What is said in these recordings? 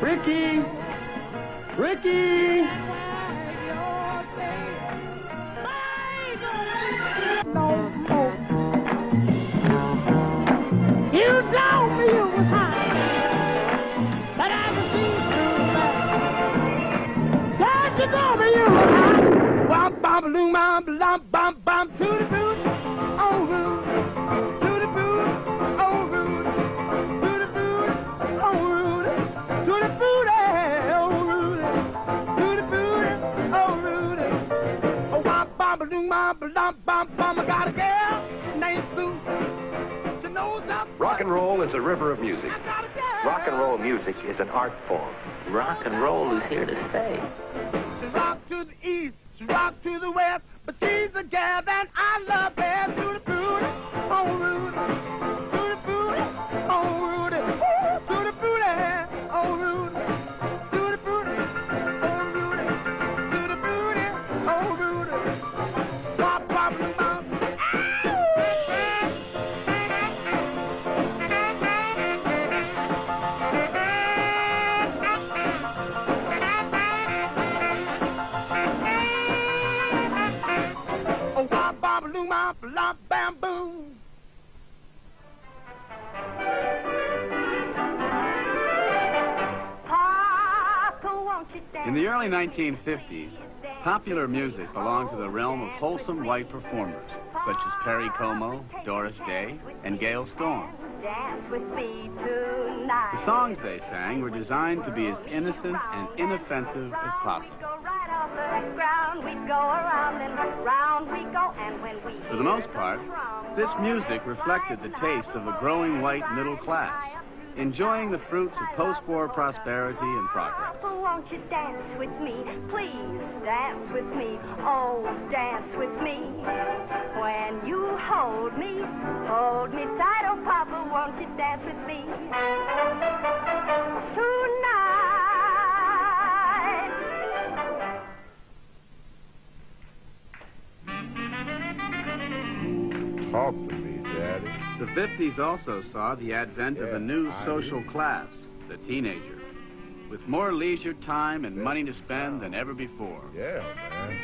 Ricky! Ricky! No more. You told me you was high, but I can see through that. Yes, you told me you was high. Bum, bum, loom, bum, bum, bum, bum, to the boot, on route. To the boot, on route. To the boot, on route. To the boot, on route. To the boot, on route. Oh, bum, bum, loom, bum, bum, bum, bum. I got a girl named Sue. She knows that. Rock and roll is a river of music. Rock and roll music is an art form. Rock and roll is here to stay. She rock to the east, she rock to the west, but she's a gal that I love best. To the booty, on Rudy, to the booty, on Rudy, to the booty, on Rudy, to the booty, on Rudy, to the booty, on Rudy. Pop, pop, pop. Bam, boom. In the early 1950s, popular music belonged to the realm of wholesome white performers, such as Perry Como, Doris Day, and Gail Storm. The songs they sang were designed to be as innocent and inoffensive as possible. For the most part, this music reflected the taste of a growing white middle class, enjoying the fruits of post-war prosperity and progress. Papa, won't you dance with me? Please dance with me. Oh, dance with me. When you hold me tight. Oh, Papa, won't you dance with me? Tonight. Talk to me, Daddy. The 50s also saw the advent of a new social class, the teenager, with more leisure time and money to spend than ever before. Yeah, man.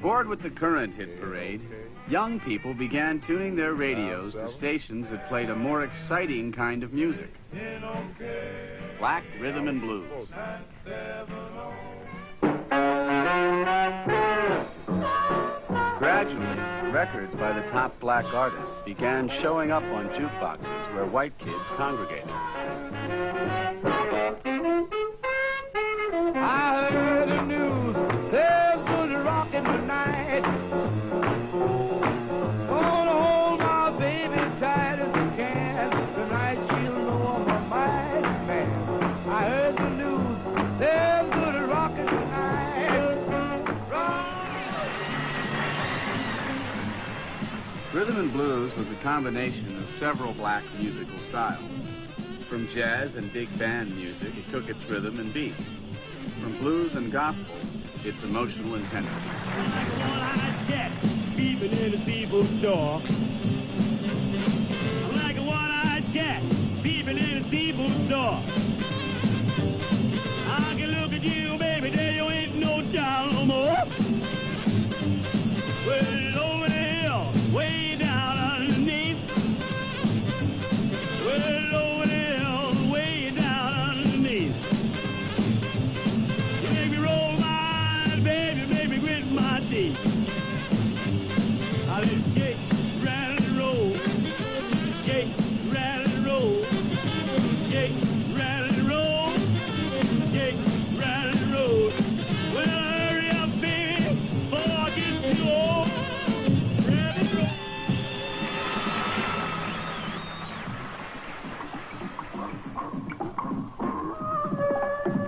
Bored with the current hit parade, young people began tuning their radios to stations that played a more exciting kind of music. Black rhythm and blues. Gradually, records by the top black artists began showing up on jukeboxes where white kids congregated. I heard the news, there's good rockin' tonight. Gonna hold my baby tight as I can. Tonight she'll know I'm a mighty man. I heard the news, there's good rockin' tonight. Rhythm and blues was a combination of several black musical styles. From jazz and big band music, it took its rhythm and beat. From blues and gospel, its emotional intensity. Like a one-eyed cat peeping in a people's door. I'm like a one-eyed cat peeping in a people's door. I can look at you, baby, there you ain't no child no more. Well, over the hill, way down underneath. Well, over the hill, way down underneath. You make me roll my eyes, baby, make me grit my teeth. I just skate, rattle and roll. Skate, rattle and roll. Skate, rattle and roll. Skate, rattle and roll. Well, hurry up, baby, before I get too old. Rattle and roll.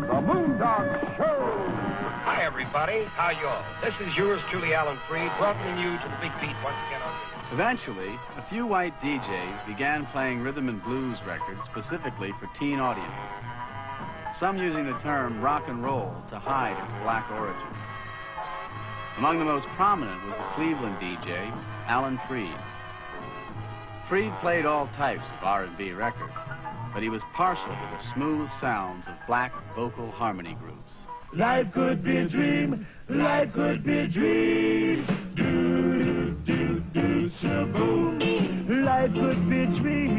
The Moondog Show. Hi, everybody. How y'all? This is yours truly, Alan Freed, welcoming you to the Big Beat once again on Eventually, a few white DJs began playing rhythm and blues records specifically for teen audiences, some using the term rock and roll to hide its black origins. Among the most prominent was the Cleveland DJ, Alan Freed. Freed played all types of R&B records, but he was partial to the smooth sounds of black vocal harmony groups. Life could be a dream, life could be a dream. Do, shaboom. Life could be a dream.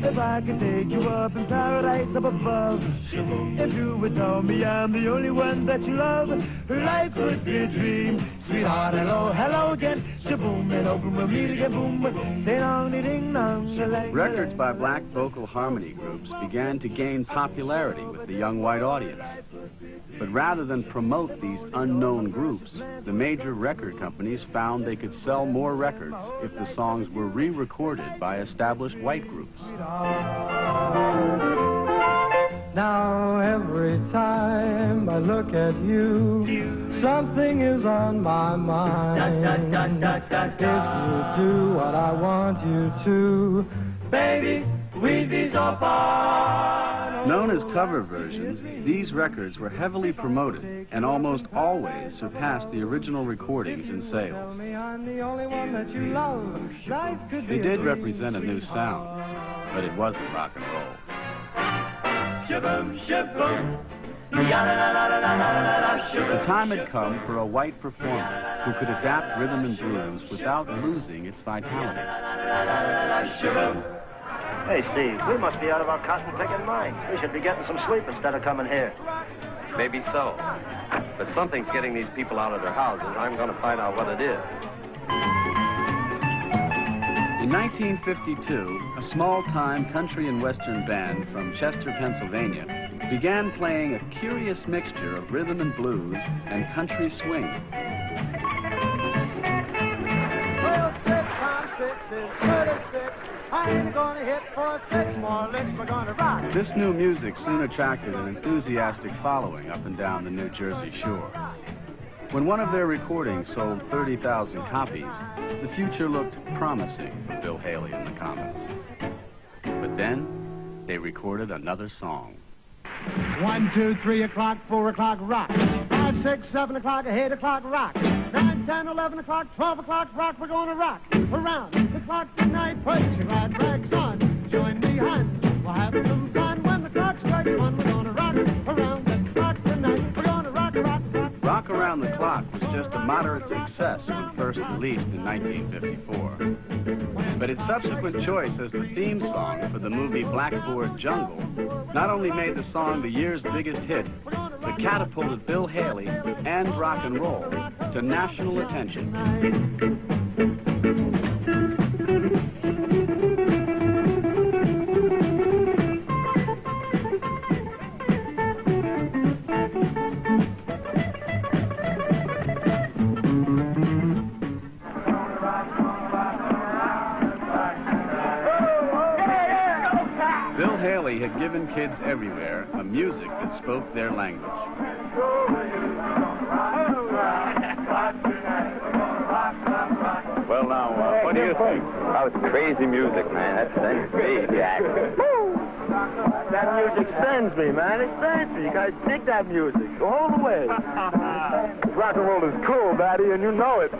If I could take you up in paradise up above. If you would tell me I'm the only one that you love. Life could be a dream. Sweetheart, hello, hello again. Shaboom, and open we'll meet again. Boom, ding dong, ding dong. Records by black vocal harmony groups began to gain popularity with the young white audience. But rather than promote these unknown groups, the major record companies found they could sell more records if the songs were re-recorded by established white groups. Now every time I look at you, something is on my mind. If you do what I want you to, baby, we'd be so far. Known as cover versions, these records were heavily promoted and almost always surpassed the original recordings in sales. They did represent a new sound, but it wasn't rock and roll. The time had come for a white performer who could adapt rhythm and blues without losing its vitality. Hey, Steve, we must be out of our cotton-picking minds. We should be getting some sleep instead of coming here. Maybe so. But something's getting these people out of their houses. I'm going to find out what it is. In 1952, a small-time country and western band from Chester, Pennsylvania, began playing a curious mixture of rhythm and blues and country swing. 12, 6 times 6 is 36. I ain't gonna hit for 6 more licks. We're gonna rock. This new music soon attracted an enthusiastic following up and down the New Jersey shore. When one of their recordings sold 30,000 copies, the future looked promising for Bill Haley and the Comets. But then, they recorded another song. 1, 2, 3 o'clock, 4 o'clock, rock. 5, 6, 7 o'clock, 8 o'clock, rock. 9, 10, 11 o'clock, 12 o'clock, rock. We're gonna rock around the clock tonight. Put your glad rags on. Join me, hon. We'll have some fun when the clock strikes 1. We're gonna rock around the clock tonight. We're gonna rock, rock, rock. Rock Around the Clock was just a moderate success when first released in 1954. But its subsequent choice as the theme song for the movie Blackboard Jungle not only made the song the year's biggest hit, but catapulted Bill Haley and rock and roll to national attention. Bill Haley had given kids everywhere a music that spoke their language. Well, now, what do you think? Oh, it's crazy music, man. That's great, Jack. That music sends me, man. It sends me. You guys dig that music. Go all the way. Rock and roll is cool, Daddy, and you know it.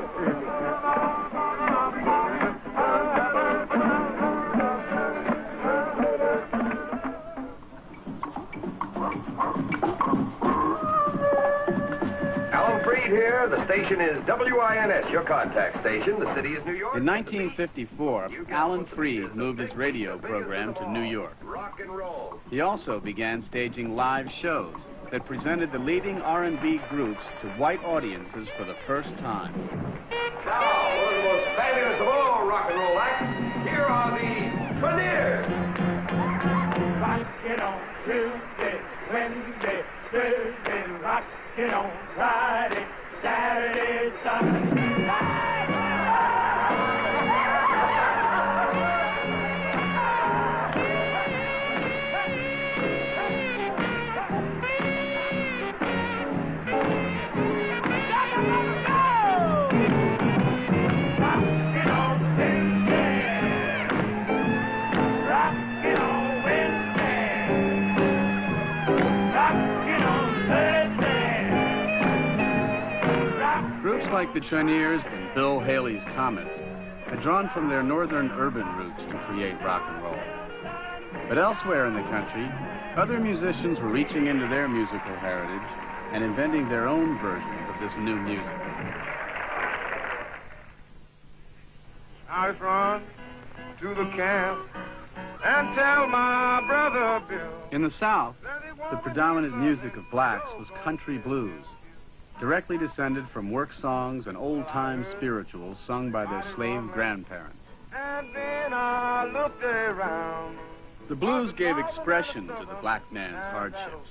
Alan Freed here. The station is WINS, your contact station. The city is New York. In 1954, Alan Freed moved his radio program to New York. Rock and roll. He also began staging live shows that presented the leading R&B groups to white audiences for the first time. Now, one of the most fabulous of all rock and roll acts, here are the Treniers. Rock it on Tuesday, Wednesday, Thursday, rock it on Friday, Saturday, Sunday. Groups like the Treniers and Bill Haley's Comets had drawn from their northern urban roots to create rock and roll. But elsewhere in the country, other musicians were reaching into their musical heritage and inventing their own versions of this new music. I run to the camp and tell my brother Bill. In the South, the predominant music of blacks was country blues, directly descended from work songs and old-time spirituals sung by their slave grandparents. And then I looked around. The blues gave expression to the black man's hardships,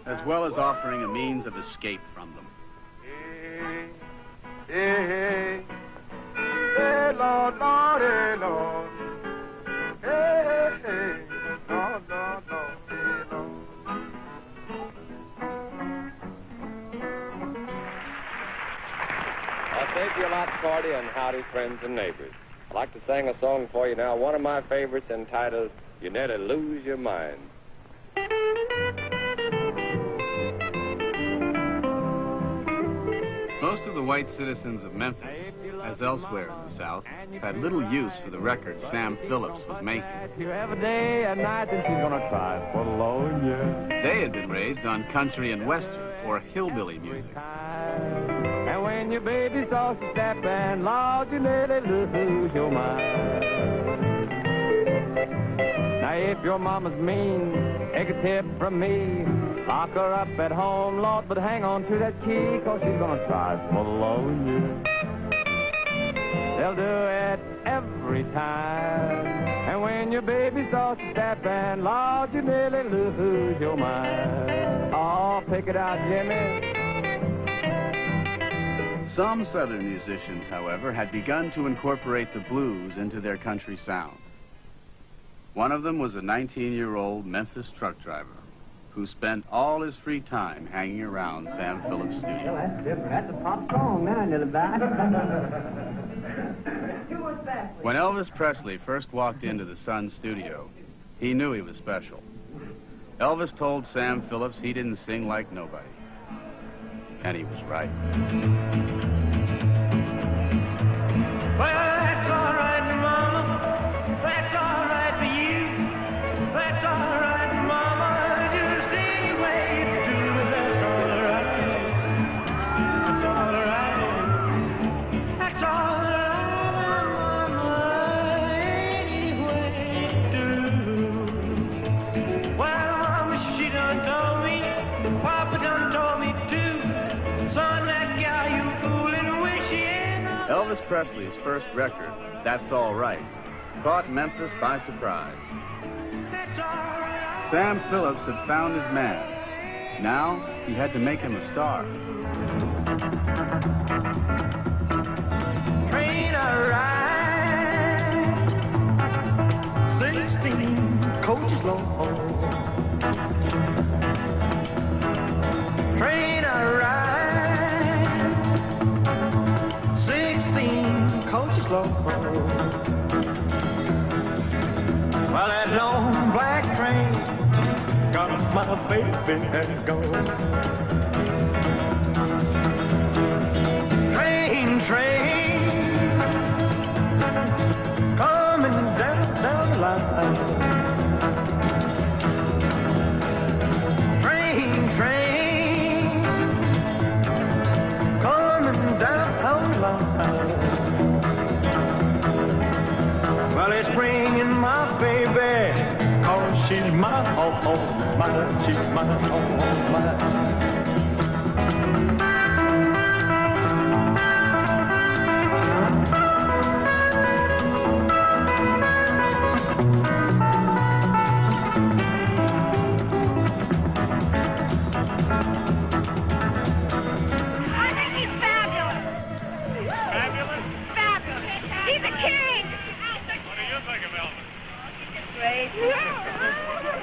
as well as offering a means of escape from them. Hey, hey, hey. Hey, Lord, Lord, hey, Lord. Hey, hey, hey. Lord, Lord, Lord, hey, Lord. Thank you a lot, Cordy, and howdy, friends and neighbors. I'd like to sing a song for you now, one of my favorites entitled, You Never Lose Your Mind. Most of the white citizens of Memphis, as elsewhere in the South, had little use for the records Sam Phillips was making. Every day and night, and she's gonna try for the Lord, yeah. They had been raised on country and western, or hillbilly music. And when your baby starts to step and Lord, you nearly lose your mind. Now if your mama's mean, take a tip from me. Lock her up at home, Lord, but hang on to that key, 'cause she's gonna try for the Lord, yeah. They'll do it every time. And when your baby starts to step and Lord, you nearly lose your mind. Oh, pick it out, Jimmy. Some Southern musicians, however, had begun to incorporate the blues into their country sound. One of them was a 19-year-old Memphis truck driver who spent all his free time hanging around Sam Phillips' studio. Well, that's different. That's a pop song now, little guy. When Elvis Presley first walked into the Sun studio, he knew he was special. Elvis told Sam Phillips he didn't sing like nobody. And he was right. Well, that's all right, Mama. That's all right for you. That's all right, Mama. Just any way you do it, that's all right. That's all right. That's all right, Mama. Any way you do. Well, Mama, she done told me. Papa done told me too. Son, that gal you foolin' with, she ain't no... Elvis Presley's first record, That's All Right, caught Memphis by surprise. Sam Phillips had found his man. Now, he had to make him a star. Train a ride, 16 coaches long. Train a ride, 16 coaches long. Well, that long black train got my baby and gone. Train, coming down the line. Train, coming down the line. Well, it's bringing my baby, 'cause she's my oh, my, she's my oh, my.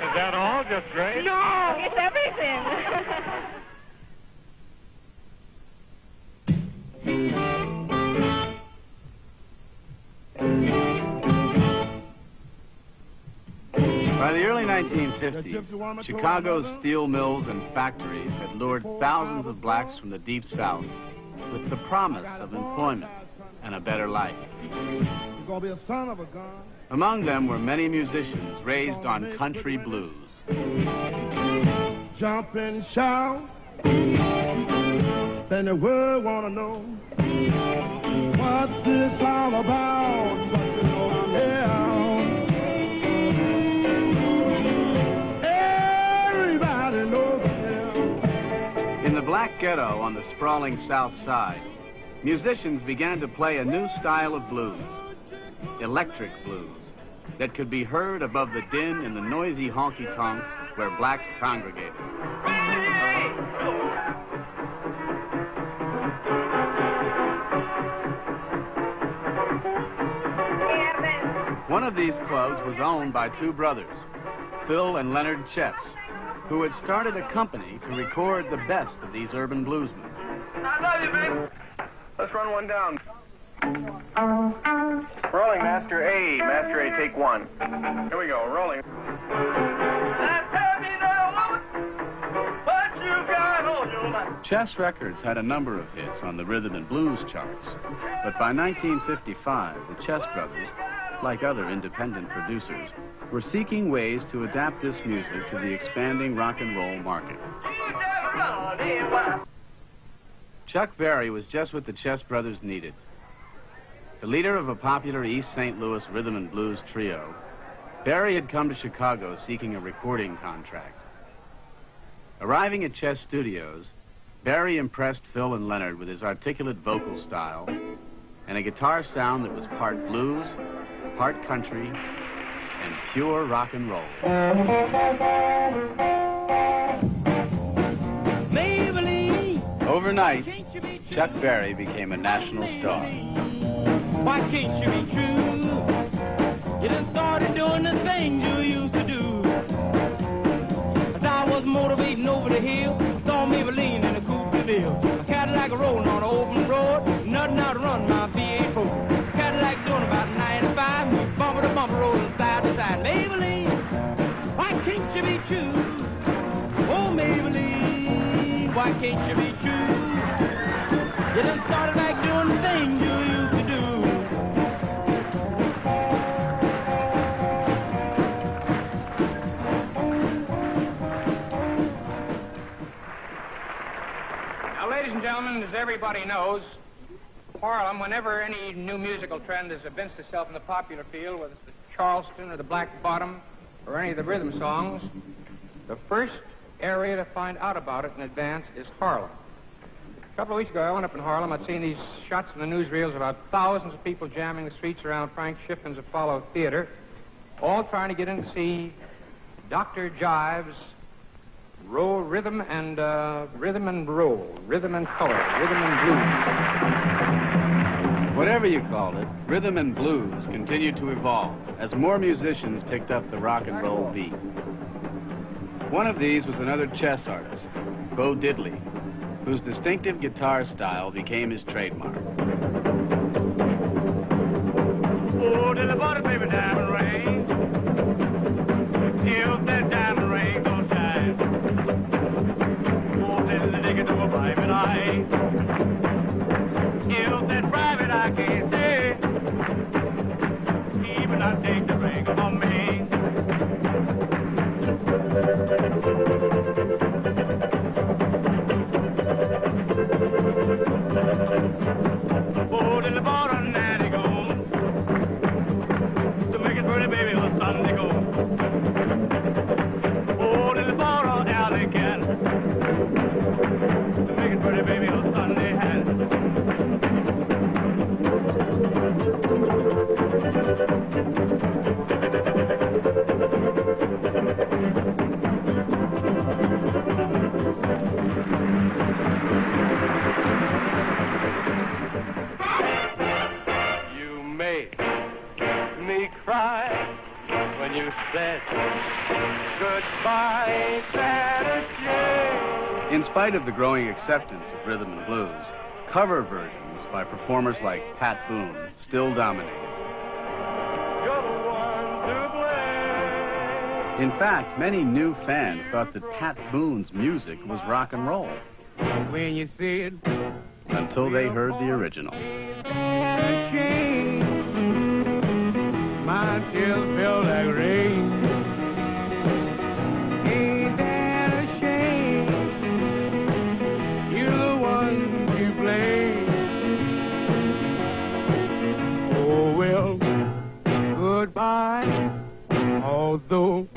Is that all? Just great? No, it's everything. By the early 1950s, Chicago's steel mills and factories had lured thousands of blacks from the Deep South with the promise of employment and a better life. You're gonna be a son of a gun. Among them were many musicians raised on country blues. Jump and shout, then the world wanna know what this all about. But you know I'm here. Everybody knows I'm here. In the black ghetto on the sprawling South Side, musicians began to play a new style of blues, electric blues, that could be heard above the din in the noisy honky-tonks where blacks congregated. One of these clubs was owned by two brothers, Phil and Leonard Chess, who had started a company to record the best of these urban bluesmen. I love you, baby. Let's run one down. Rolling, Master A. Master A, take one. Here we go, rolling. Chess Records had a number of hits on the rhythm and blues charts, but by 1955, the Chess brothers, like other independent producers, were seeking ways to adapt this music to the expanding rock and roll market. Chuck Berry was just what the Chess brothers needed. The leader of a popular East St. Louis rhythm and blues trio, Berry had come to Chicago seeking a recording contract. Arriving at Chess Studios, Berry impressed Phil and Leonard with his articulate vocal style and a guitar sound that was part blues, part country, and pure rock and roll. Maybelline. Overnight, Chuck Berry became a national star. Why can't you be true? You done started doing the things you used to do. As I was motivating over the hill, saw Maybelline in a coupe de ville. A Cadillac rolling on an open road, nothing out to run my V8 Ford. Cadillac doing about 95, bumper to bumper rolling side to side. Maybelline, why can't you be true? Oh, Maybelline, why can't you be true? You done started back doing the things you used to do. Now, ladies and gentlemen, as everybody knows, Harlem, whenever any new musical trend has evinced itself in the popular field, whether it's the Charleston or the Black Bottom or any of the rhythm songs, the first area to find out about it in advance is Harlem. A couple of weeks ago, I went up in Harlem. I'd seen these shots in the newsreels about thousands of people jamming the streets around Frank Shiffin's Apollo Theater, all trying to get in to see Dr. Jive's rhythm and roll, rhythm and color, rhythm and blues. Whatever you called it, rhythm and blues continued to evolve as more musicians picked up the rock and roll beat. One of these was another Chess artist, Bo Diddley, whose distinctive guitar style became his trademark. Oh, till the bottom, baby, diamond ring. Till that diamond ring don't shine. Oh, till the nigga to a private eye. Till that private eye can't see. Even I take the ring from me. Oh, till the bottom, nanny go. To make it pretty, baby, on Sunday go. Oh, till the bottom, alley can. To make it pretty, baby, on Sunday hand. You made me cry when you said goodbye, Saturday. In spite of the growing acceptance of rhythm and blues, cover versions by performers like Pat Boone still dominated. You're the one to blame. In fact, many new fans thought that Pat Boone's music was rock and roll When you said until they heard the original. my chills feel like rain. Ain't that a shame? You're the one to blame. Oh well, goodbye. Although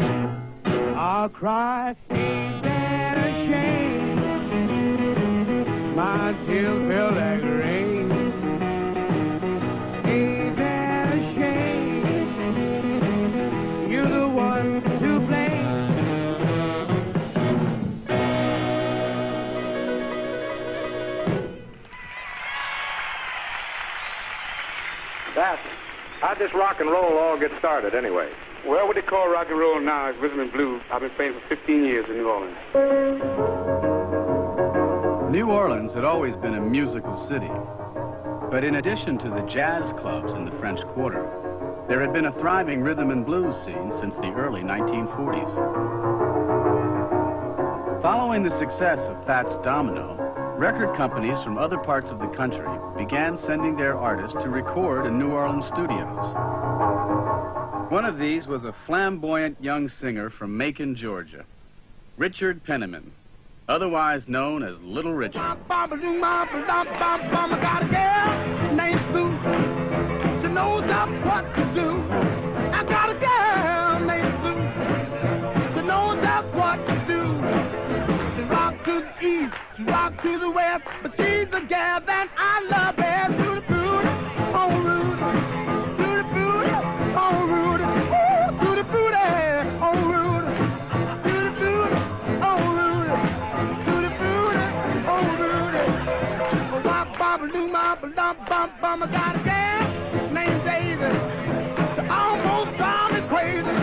I'll cry, ain't that a shame? My chills feel like rain. Ain't that a shame? You're the one to blame. That. How'd this rock and roll all get started, anyway? Well, what they call rock and roll now is rhythm and blues. I've been playing for 15 years in New Orleans. New Orleans had always been a musical city. But in addition to the jazz clubs in the French Quarter, there had been a thriving rhythm and blues scene since the early 1940s. Following the success of Fats Domino, record companies from other parts of the country began sending their artists to record in New Orleans studios. One of these was a flamboyant young singer from Macon, Georgia, Richard Penniman, otherwise known as Little Richard. I got a girl named Sue. She knows just what to do. I got a girl named Sue. She knows just what to do. She rock to the east, she rock to the west, but she's the gal that I love best. To the booty, oh Rudy, to the booty, oh Rudy, ooh, to the booty, oh Rudy, to the booty, oh Rudy, to the booty, oh Rudy. Bop bop doo bop bop bop bop. I got a gal named Daisy. She almost drives me crazy.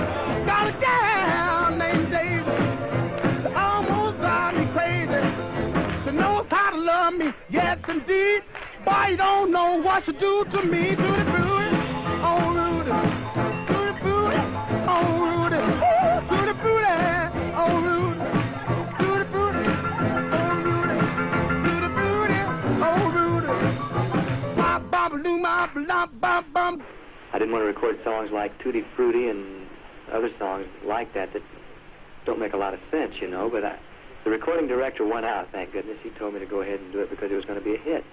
Got a gal named Daisy. She almost drives me crazy. She knows how to love me, yes indeed. Boy, you don't know what she do to me. To the booty, oh Rudy. To the booty, oh Rudy. Ooh, to the booty, oh Rudy. To the booty, oh Rudy. To the booty, oh Rudy. Bop bop doo bop bop bop bop. I didn't want to record songs like Tutti Frutti and other songs like that that don't make a lot of sense, you know, but the recording director won out, thank goodness. He told me to go ahead and do it because it was going to be a hit.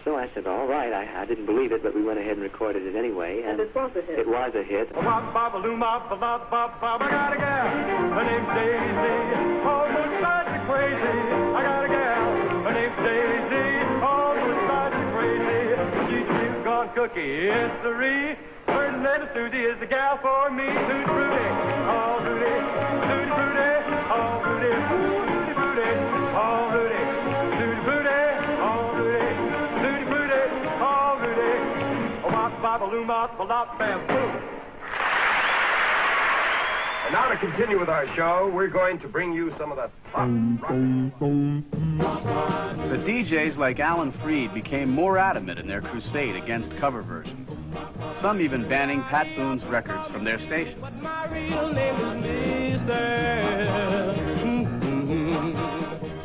So I said, all right, I didn't believe it, but we went ahead and recorded it anyway. And it was a hit. It was a hit. I got a gal, her name's Daisy, almost drives me crazy. I got a gal, her name's Daisy, almost drives me crazy. She's a real gone cookie, yes sirree. Her name is Susie, is the gal for me. Tutti Frutti, oh Rudy, Tutti Frutti, oh Rudy, Tutti Frutti, oh Rudy, Tutti Frutti, oh Rudy, Tutti Frutti, oh Rudy, oh bop bop loom bop bop bam boom. And now to continue with our show, we're going to bring you some of the pop rock. The DJs like Alan Freed became more adamant in their crusade against cover versions, some even banning Pat Boone's records from their station. My real name is Mr.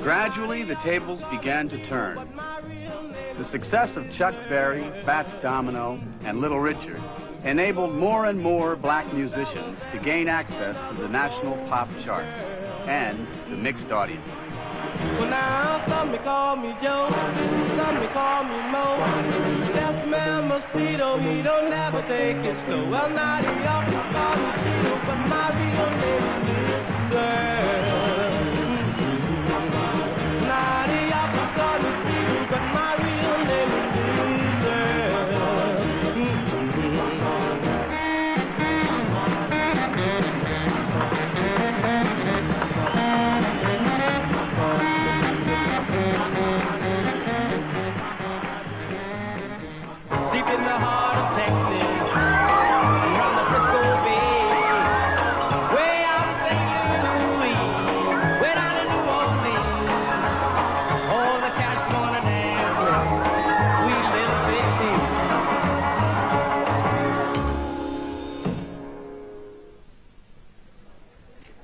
Gradually, the tables began to turn. The success of Chuck Berry, Fats Domino, and Little Richard enabled more and more black musicians to gain access to the national pop charts and the mixed audience. Well, now, some may call me Joe, some may call me Mo. That's man Mosquito, he don't never take it slow. Well, now, he often call me Tito, but my real name is Girl. Now, he often call me Tito, but my real name is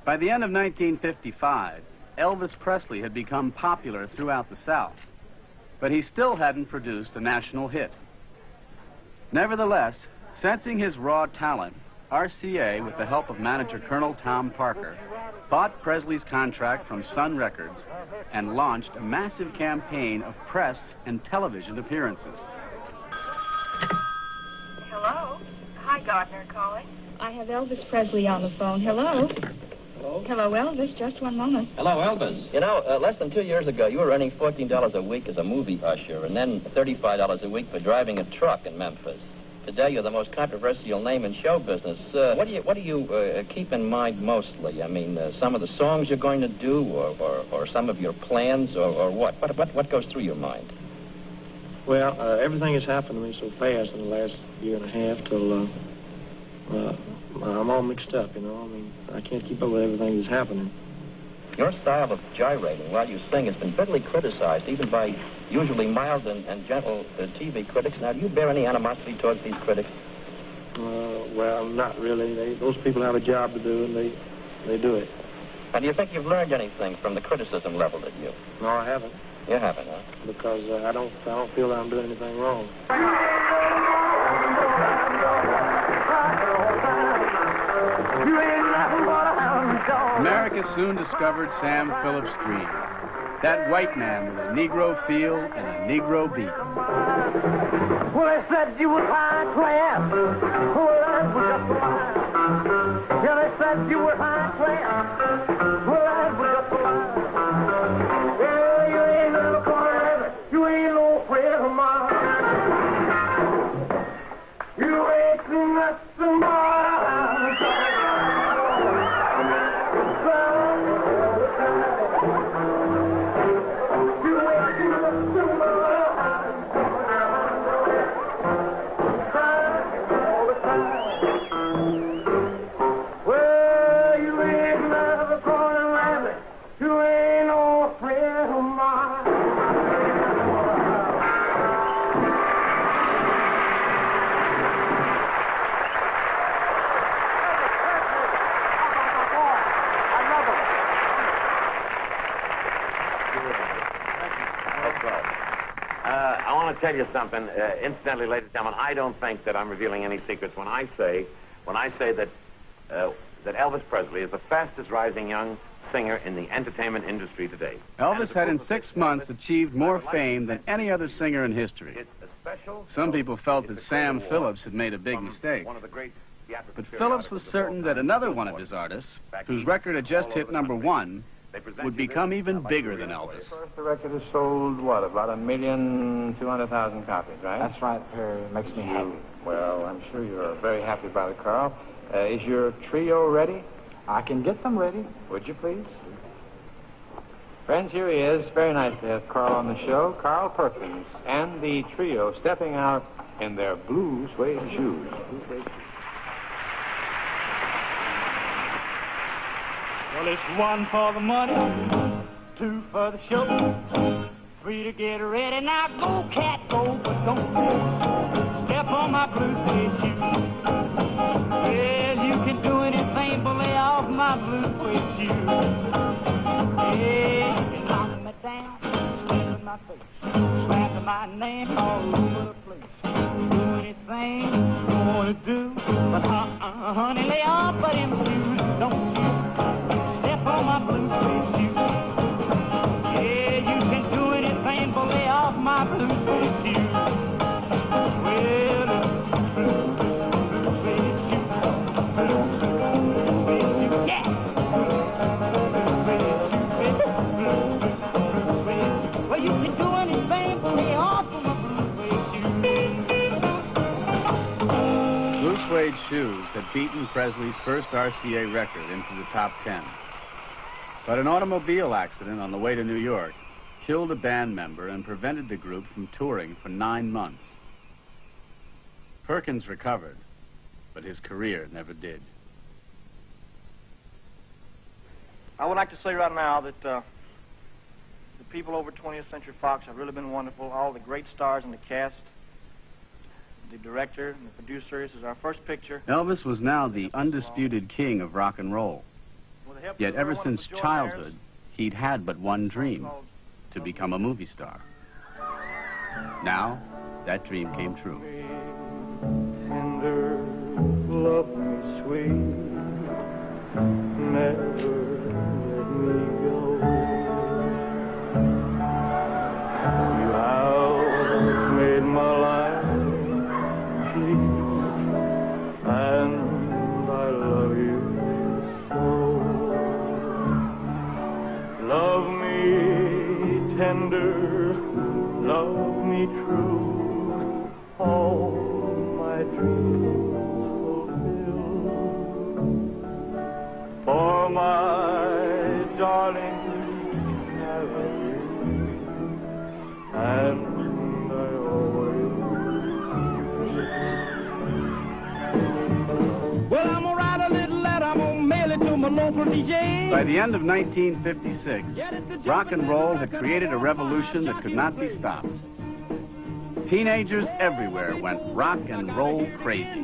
By the end of 1955, Elvis Presley had become popular throughout the South, but he still hadn't produced a national hit. Nevertheless, sensing his raw talent, RCA, with the help of manager Colonel Tom Parker, bought Presley's contract from Sun Records and launched a massive campaign of press and television appearances. Hello? Hi, Gardner calling. I have Elvis Presley on the phone. Hello? Hello, Elvis. Just one moment. Hello, Elvis. You know, less than 2 years ago, you were earning $14 a week as a movie usher and then $35 a week for driving a truck in Memphis. Today, you're the most controversial name in show business. What do you keep in mind mostly? I mean, some of the songs you're going to do or some of your plans or what? What goes through your mind? Well, everything has happened to me so fast in the last year and a half till I'm all mixed up, you know. I mean, I can't keep up with everything that's happening. Your style of gyrating while you sing has been bitterly criticized, even by usually mild and gentle TV critics. Now, do you bear any animosity towards these critics? Well, not really. Those people have a job to do, and they do it. And do you think you've learned anything from the criticism leveled at you? No, I haven't. You haven't, huh? Because I don't feel that I'm doing anything wrong. America soon discovered Sam Phillips' dream. That white man with a Negro feel and a Negro beat. Well, they said you was high class. Well, that was just a lie. Yeah, they said you were high class. Well, that was just a lie. Yeah, you ain't no friend. You ain't no friend of mine. You ain't nothing more. Tell you something. Incidentally, ladies and gentlemen, I don't think that I'm revealing any secrets when I say that that Elvis Presley is the fastest rising young singer in the entertainment industry today. Elvis had in 6 months achieved more fame than any other singer in history. Some people felt that Sam Phillips had made a big mistake. But Phillips was certain that another one of his artists, whose record had just hit #1, would become even bigger than Elvis. First, the record has sold, what, about 1,200,000 copies, right? That's right. It makes me happy. Well, I'm sure you're very happy about it, Carl. Is your trio ready? I can get them ready. Would you, please? Friends, here he is. Very nice to have Carl on the show. Carl Perkins and the trio stepping out in their blue suede shoes. Well, it's 1 for the money, 2 for the show, 3 to get ready. Now go, cat, go, but don't step on my blue suede shoe. Well, you can do anything but lay off my blue suede shoe. Yeah, you can knock me down, spit in my face, slapping my name all over the place. Do anything you want to do, but honey, lay off of them shoes, don't you? On my blue suede shoe. Yeah, you can do anything but lay off my blue suede shoe. Well, blue suede shoe. Yeah. Well, you can do anything but lay off of my blue suede shoe. Blue suede shoes had beaten Presley's first RCA record into the top 10. But an automobile accident on the way to New York killed a band member and prevented the group from touring for 9 months. Perkins recovered, but his career never did. I would like to say right now that the people over 20th Century Fox have really been wonderful. All the great stars in the cast, the director and the producer. This is our first picture. Elvis was now the undisputed king of rock and roll. Yet ever since childhood, he'd had but one dream, to become a movie star. Now, that dream came true. Tender, love me sweet. Never let me go. You have made my life sweet, and I love you so. Love me tender, love me true, all my dreams fulfill. For my darling, I love you, and I always will. Well, I'm gonna write a little letter, I'm gonna mail it to my local DJ. By the end of 1956, rock and roll had created a revolution that could not be stopped. Teenagers everywhere went rock and roll crazy.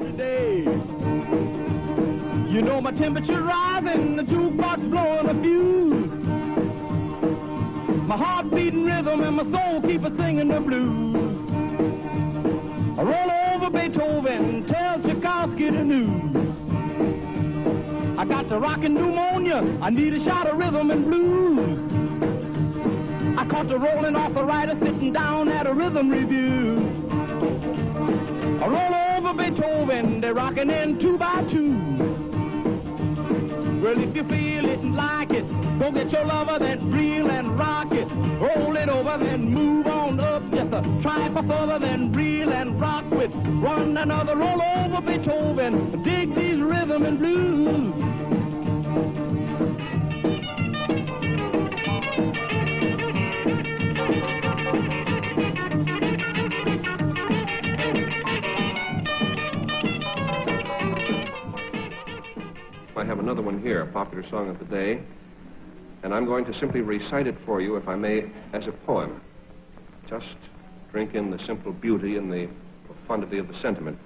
You know my temperature rising, the jukebox blowing a fuse. My heart beating rhythm and my soul keep a singing the blues. I roll over Beethoven, tell Tchaikovsky the news. I got the rockin' pneumonia, I need a shot of rhythm and blues. I caught the rolling arthritis sitting down at a rhythm review. I roll over Beethoven, they're rocking in 2 by 2. Well, if you feel it and like it, go get your lover, then reel and rock it. Roll it over, then move on up. Just a try for further, then reel and rock with one another. Roll over Beethoven, dig these rhythm and blues. I have another one here, a popular song of the day, and I'm going to simply recite it for you, if I may, as a poem. Just drink in the simple beauty and the profundity of the sentiment.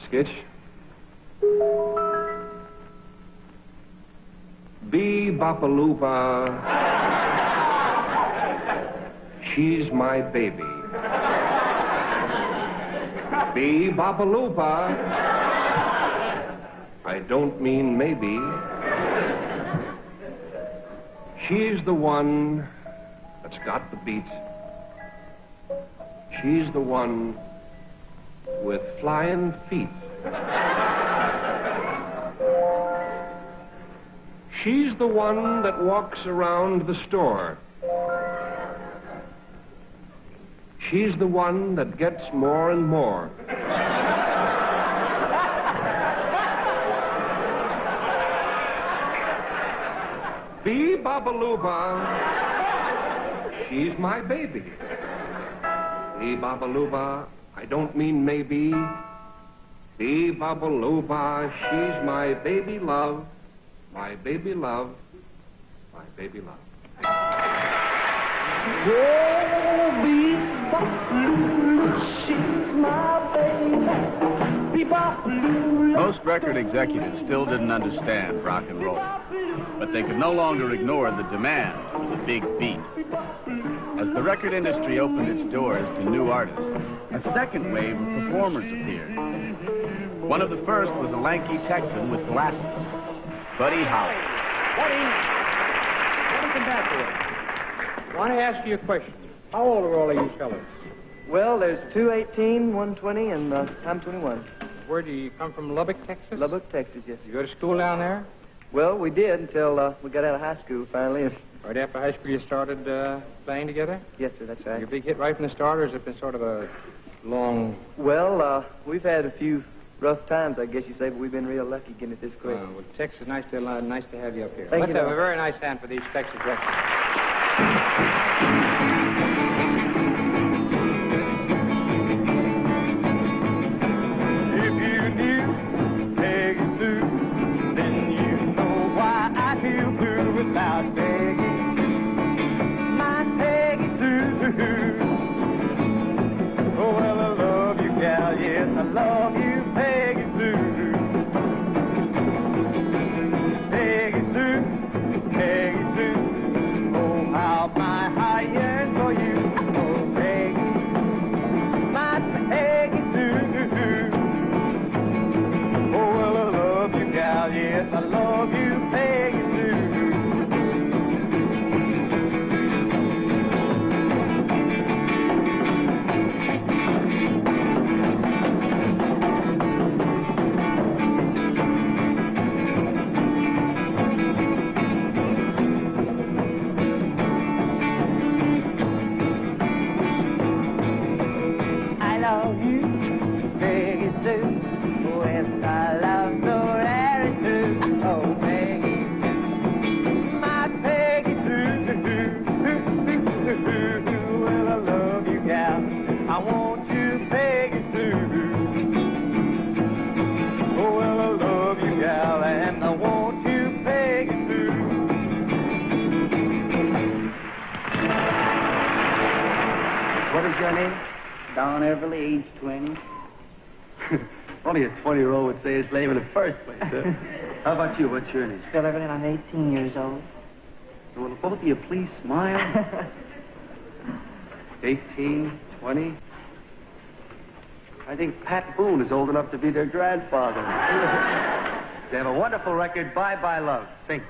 Sketch. Bee-bop-a-loo-ba, she's my baby. Bee-bop-a-loo-ba, I don't mean maybe. She's the one that's got the beat. She's the one with flying feet. She's the one that walks around the store. She's the one that gets more and more. Bee-bop-a-loo-ba, she's my baby. Bee-bop-a-loo-ba, I don't mean maybe. Bee-bop-a-loo-ba, she's my baby love, my baby love, my baby love. Oh, bee-bop-a-loo, she's my baby. Bee-bop-a-loo. Most record executives still didn't understand rock and roll, but they could no longer ignore the demand for the big beat. As the record industry opened its doors to new artists, a second wave of performers appeared. One of the first was a lanky Texan with glasses, Buddy Holly. Buddy, come back here. I want to ask you a question. How old are all of you fellas? Well, there's 2 18, 1 20, and I'm 21. Where do you come from, Lubbock, Texas? Lubbock, Texas, yes. You go to school down there? Well, we did until we got out of high school finally. Right after high school you started playing together? Yes, sir, that's right. Your big hit right from the start, or has it been sort of a long... Well, we've had a few rough times, I guess you say, but we've been real lucky getting it this quick. Well, Texas, nice to have you up here. Thank Let's you. have a very nice hand for these Texas records. Without Peggy, my Peggy Sue. Oh, well, I love you, gal, yes, I love you, Peggy Sue. Peggy Sue, oh, how my heart yearns for you. was your name? Don Everly, age 20. Only a 20-year-old would say his name in the first place, huh? How about you? What's your name? Phil Everly, I'm 18 years old. Will both of you please smile? 18, 20. I think Pat Boone is old enough to be their grandfather. They have a wonderful record, Bye Bye Love. Sing.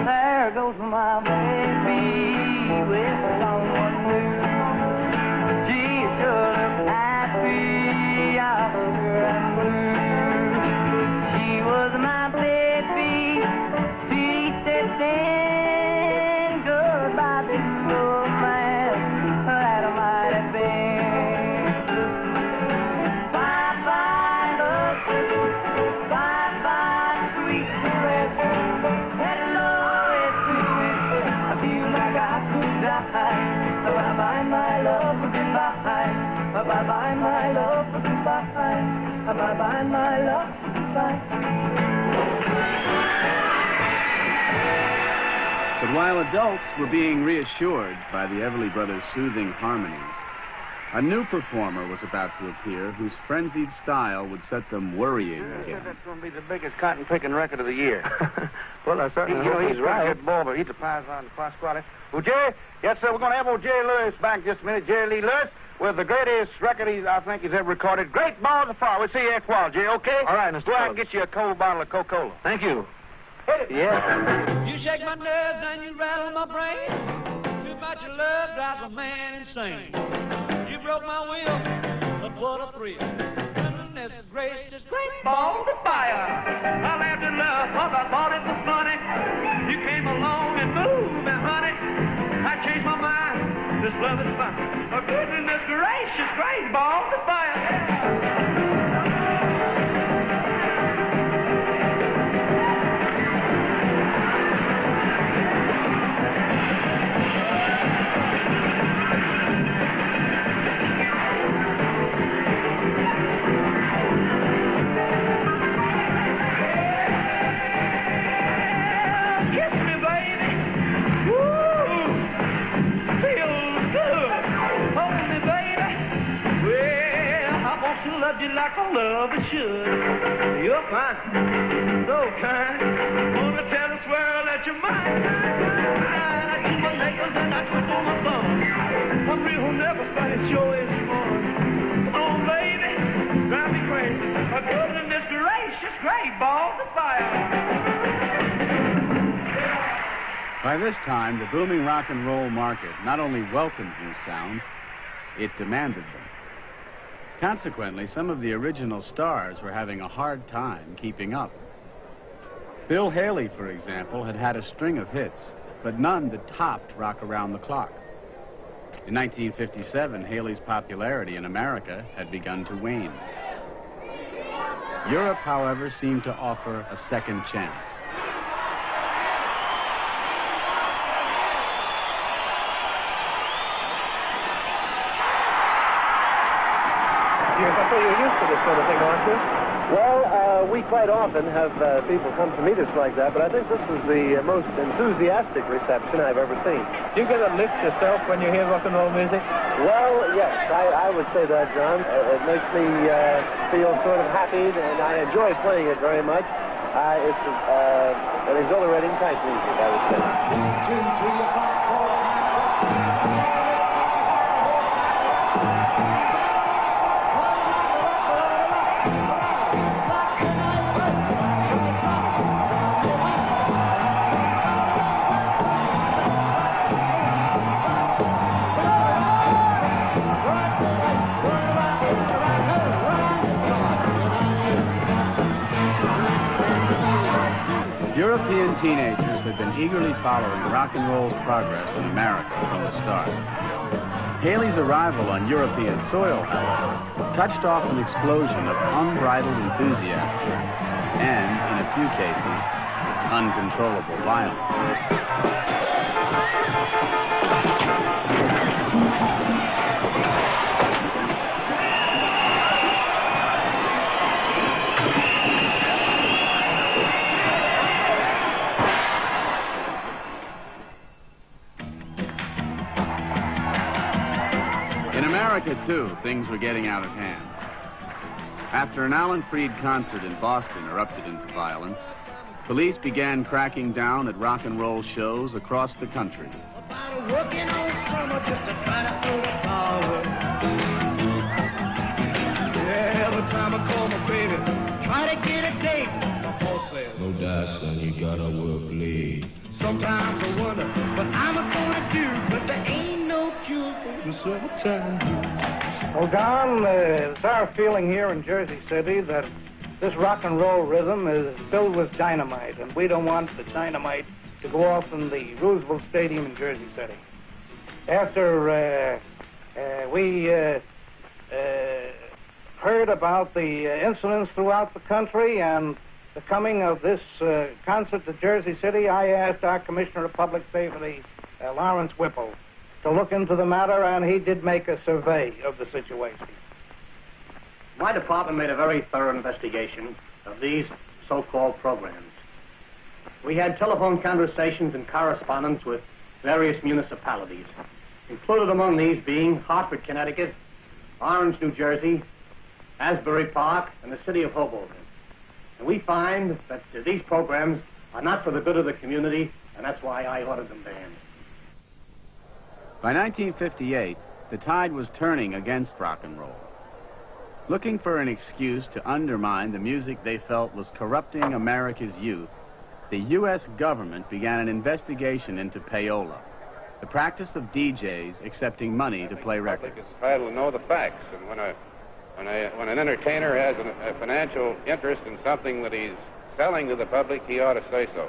There goes my baby with someone new. She sure looked happy out and blue. She was my baby, sweet as sin. Goodbye to old man that I might have been. Bye-bye, love. Bye-bye, sweet caress. Hello, it's sweet. I feel like I could die. Bye-bye, my love, goodbye. Bye-bye, my love, goodbye. Bye-bye, my love, goodbye. But while adults were being reassured by the Everly Brothers' soothing harmonies, a new performer was about to appear whose frenzied style would set them worrying again. That's going to be the biggest cotton-picking record of the year. Well, I certainly hope he's he's right. Good ball, but he's a Paisan de Pasquale. Well, Jerry, yes, sir, we're going to have old Jerry Lewis back in just a minute. Jerry Lee Lewis with the greatest record I think he's ever recorded. Great Balls of Fire. We'll see you after a while, Jerry, okay? All right, Mr. Go out and get you a cold bottle of Coca-Cola. Thank you. Hit it. Yeah. You shake my nerves and you rattle my brain. Too much of love drives a man insane. You broke my will, but what a thrill. Goodness gracious, great balls of fire. I laughed in love, cause I thought it was funny. You came along and moved, and honey, I changed my mind. This love is fine. Oh, goodness gracious, great balls of fire. Loved you like a lover should. You're fine, so kind. Wanna tell this world that you're mine. I do my nails and I twist on my thumb. I'm real never fight, sure is fun. Come on, baby, drive me crazy. A goodness gracious, great balls of fire. By this time, the booming rock and roll market not only welcomed new sounds, it demanded them. Consequently, some of the original stars were having a hard time keeping up. Bill Haley, for example, had had a string of hits, but none that topped Rock Around the Clock. In 1957, Haley's popularity in America had begun to wane. Europe, however, seemed to offer a second chance. I thought you were used to this sort of thing, aren't you? Well, we quite often have people come to meet us like that, but I think this is the most enthusiastic reception I've ever seen. Do you get a lift yourself when you hear rock and roll music? Well, yes, I would say that, John. It makes me feel sort of happy, and I enjoy playing it very much. It's an exhilarating type music, I would say. 1, 2, 3, 4, 5, 6. European teenagers had been eagerly following rock and roll's progress in America from the start. Haley's arrival on European soil, however, touched off an explosion of unbridled enthusiasm and, in a few cases, uncontrollable violence. In America, too, things were getting out of hand. After an Alan Freed concert in Boston erupted into violence, police began cracking down at rock and roll shows across the country. Working all summer just to try to earn a dollar. Yeah, every time I call my baby, try to get a date, my boss says, no doubt, son, you gotta work late. Sometimes I wonder what I'm gonna do, but there ain't no cure for the summertime blues. Well, Don, it's our feeling here in Jersey City that this rock and roll rhythm is filled with dynamite, and we don't want the dynamite to go off in the Roosevelt Stadium in Jersey City. After we heard about the incidents throughout the country and the coming of this concert to Jersey City, I asked our Commissioner of Public Safety, Lawrence Whipple, to look into the matter, and he did make a survey of the situation. My department made a very thorough investigation of these so-called programs. We had telephone conversations and correspondence with various municipalities, included among these being Hartford, Connecticut, Orange, New Jersey, Asbury Park, and the city of Hoboken. And we find that these programs are not for the good of the community, and that's why I ordered them banned. By 1958, the tide was turning against rock and roll. Looking for an excuse to undermine the music they felt was corrupting America's youth, the U.S. government began an investigation into payola, the practice of DJs accepting money to play records. The public is entitled to know the facts, and when an entertainer has a financial interest in something that he's selling to the public, he ought to say so.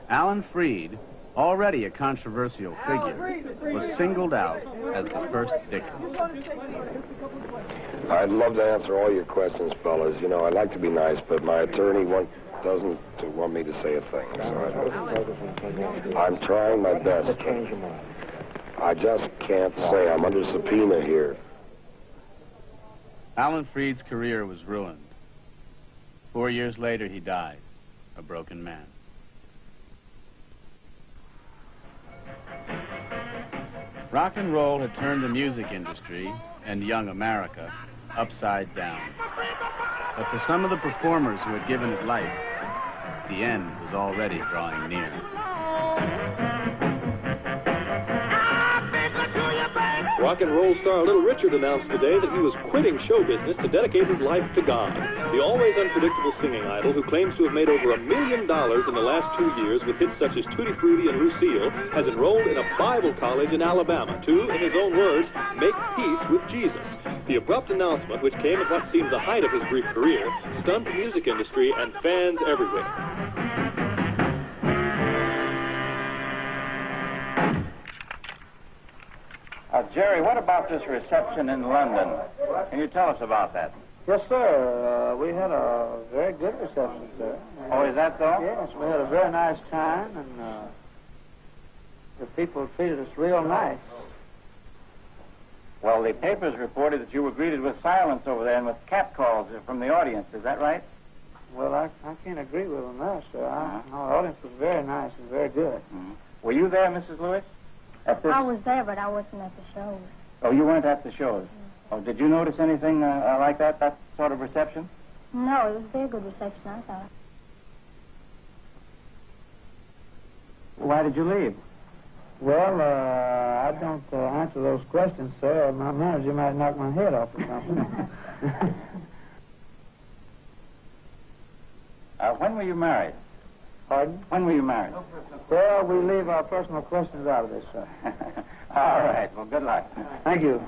Alan Freed, already a controversial figure, was singled out as the first victim. I'd love to answer all your questions, fellas. You know, I like to be nice, but my attorney doesn't want me to say a thing. So I'm trying my best. I just can't say. I'm under subpoena here. Alan Freed's career was ruined. 4 years later, he died, a broken man. Rock and roll had turned the music industry and young America upside down. But for some of the performers who had given it life, the end was already drawing near. Rock and roll star Little Richard announced today that he was quitting show business to dedicate his life to God. The always unpredictable singing idol, who claims to have made over $1 million in the last 2 years with hits such as Tutti Frutti and Lucille, has enrolled in a Bible college in Alabama to, in his own words, make peace with Jesus. The abrupt announcement, which came at what seems the height of his brief career, stunned the music industry and fans everywhere. Jerry, what about this reception in London? Can you tell us about that? Yes, sir. We had a very good reception, sir. Oh, is that so? Yes, we had a very nice time, and the people treated us real nice. Well, the papers reported that you were greeted with silence over there and with catcalls from the audience. Is that right? Well, I can't agree with them there, sir. Our audience was very nice and very good. Were you there, Mrs. Lewis? I was there, but I wasn't at the shows. Oh, you weren't at the shows? Oh, did you notice anything like that sort of reception? No, it was a very good reception, I thought. Why did you leave? Well, I don't answer those questions, sir. My manager might knock my head off or something. When were you married? Pardon? When were you married? Well, we leave our personal questions out of this, sir. All right. Well, good luck. Thank you.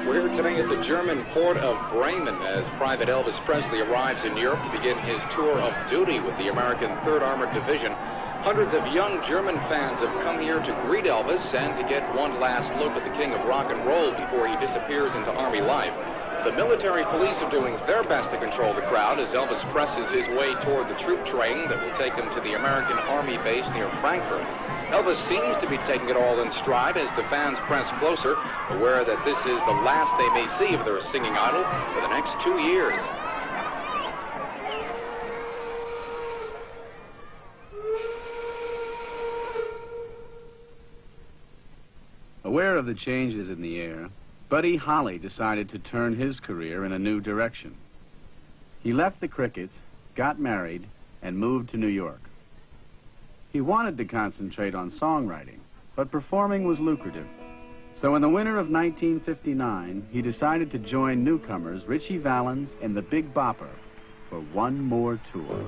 We're here today at the German port of Bremen as Private Elvis Presley arrives in Europe to begin his tour of duty with the American 3rd Armored Division. Hundreds of young German fans have come here to greet Elvis and to get one last look at the king of rock and roll before he disappears into Army life. The military police are doing their best to control the crowd as Elvis presses his way toward the troop train that will take him to the American Army base near Frankfurt. Elvis seems to be taking it all in stride as the fans press closer, aware that this is the last they may see of their singing idol for the next 2 years. Aware of the changes in the air, Buddy Holly decided to turn his career in a new direction. He left the Crickets, got married, and moved to New York. He wanted to concentrate on songwriting, but performing was lucrative. So in the winter of 1959, he decided to join newcomers Ritchie Valens and the Big Bopper for one more tour.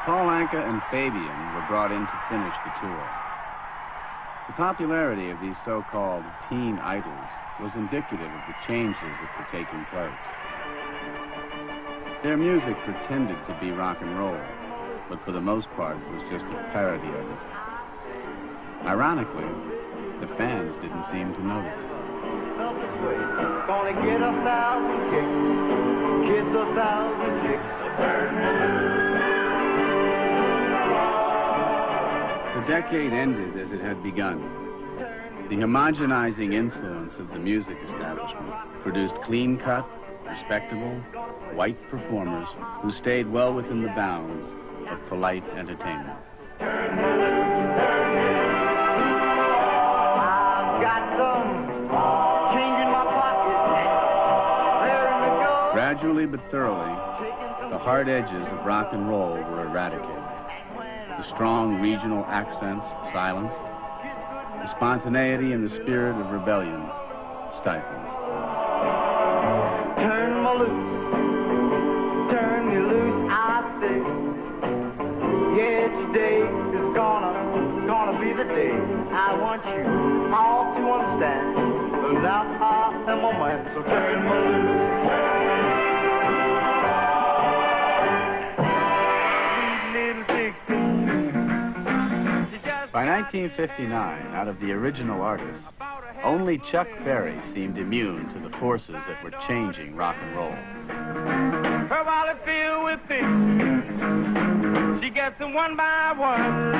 Paul Anka and Fabian were brought in to finish the tour. The popularity of these so-called teen idols was indicative of the changes that were taking place. Their music pretended to be rock and roll, but for the most part was just a parody of it. Ironically, the fans didn't seem to notice. Gonna get 1,000 kicks, kiss 1,000 chicks. The decade ended as it had begun. The homogenizing influence of the music establishment produced clean-cut, respectable, white performers who stayed well within the bounds of polite entertainment. Gradually but thoroughly, the hard edges of rock and roll were eradicated. The strong regional accents silenced, the spontaneity and the spirit of rebellion stifled. Turn me loose, I say. Yeah, today is gonna be the day. I want you all to understand. Now I am a man, so turn me loose. By 1959, out of the original artists, only Chuck Berry seemed immune to the forces that were changing rock and roll. Her wallet filled with things. She gets them one by one.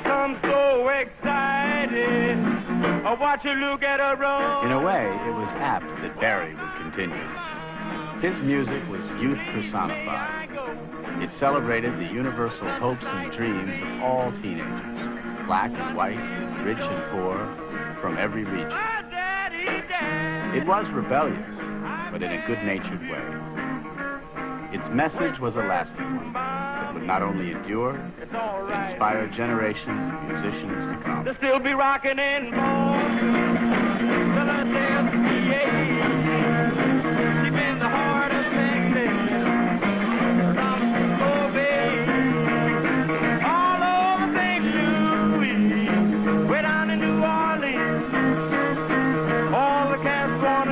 I'm so excited. I watch her look at her roll. In a way, it was apt that Berry would continue. His music was youth personified. It celebrated the universal hopes and dreams of all teenagers, black and white, rich and poor, from every region. It was rebellious, but in a good-natured way. Its message was a lasting one that would not only endure, but inspire generations of musicians to come. They'll still be rocking and rolling. Deep in the heart of Texas. Way down in New Orleans, all the cats want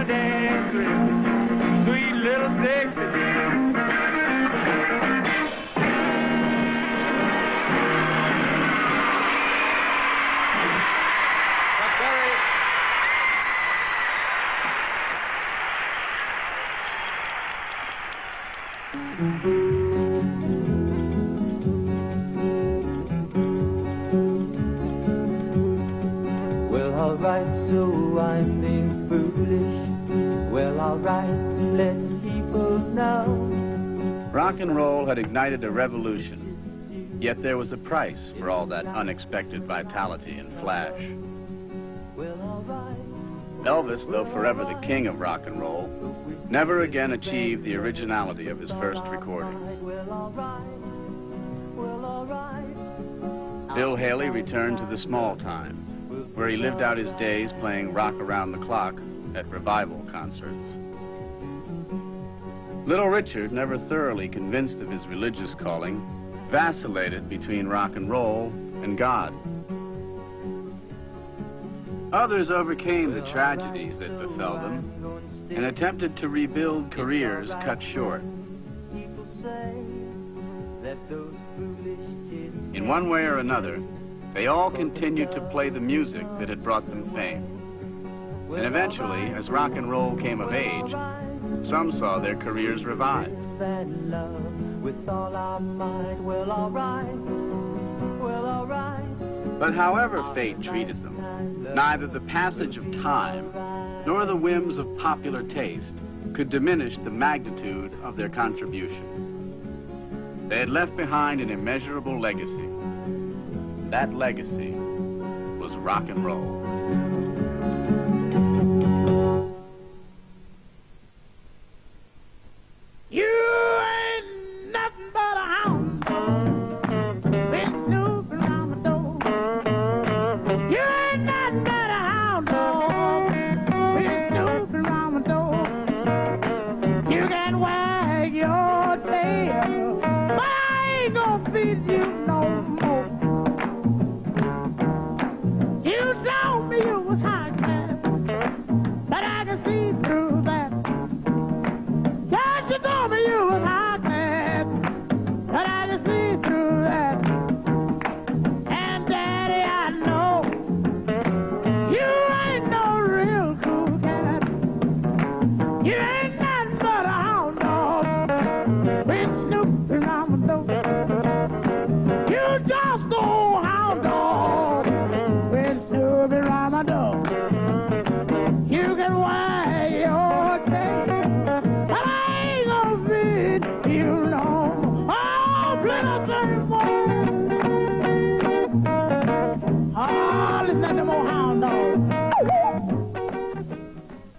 little Dixie. Well, alright, so I'm being foolish. Well, alright, let people know. Rock and roll had ignited a revolution, yet there was a price for all that unexpected vitality and flash. Elvis, though forever the king of rock and roll, never again achieved the originality of his first recordings. Bill Haley returned to the small time, where he lived out his days playing rock around the clock at revival concerts. Little Richard, never thoroughly convinced of his religious calling, vacillated between rock and roll and God. Others overcame the tragedies that befell them and attempted to rebuild careers cut short. In one way or another, they all continued to play the music that had brought them fame. And eventually, as rock and roll came of age, some saw their careers revive. But however fate treated them, neither the passage of time nor the whims of popular taste could diminish the magnitude of their contribution. They had left behind an immeasurable legacy. That legacy was rock and roll. You ain't nothing but a hound, been snooping around my door. You ain't nothing but a hound dog, been snooping around my door. You can wag your tail, but I ain't gonna feed you no more. You told me you was high class, but I can see through that. Yes, you told me you was high class, but I can see through that. And Daddy, I know you ain't no real cool cat. You ain't nothing but a hound dog, been snooping around my door. You just go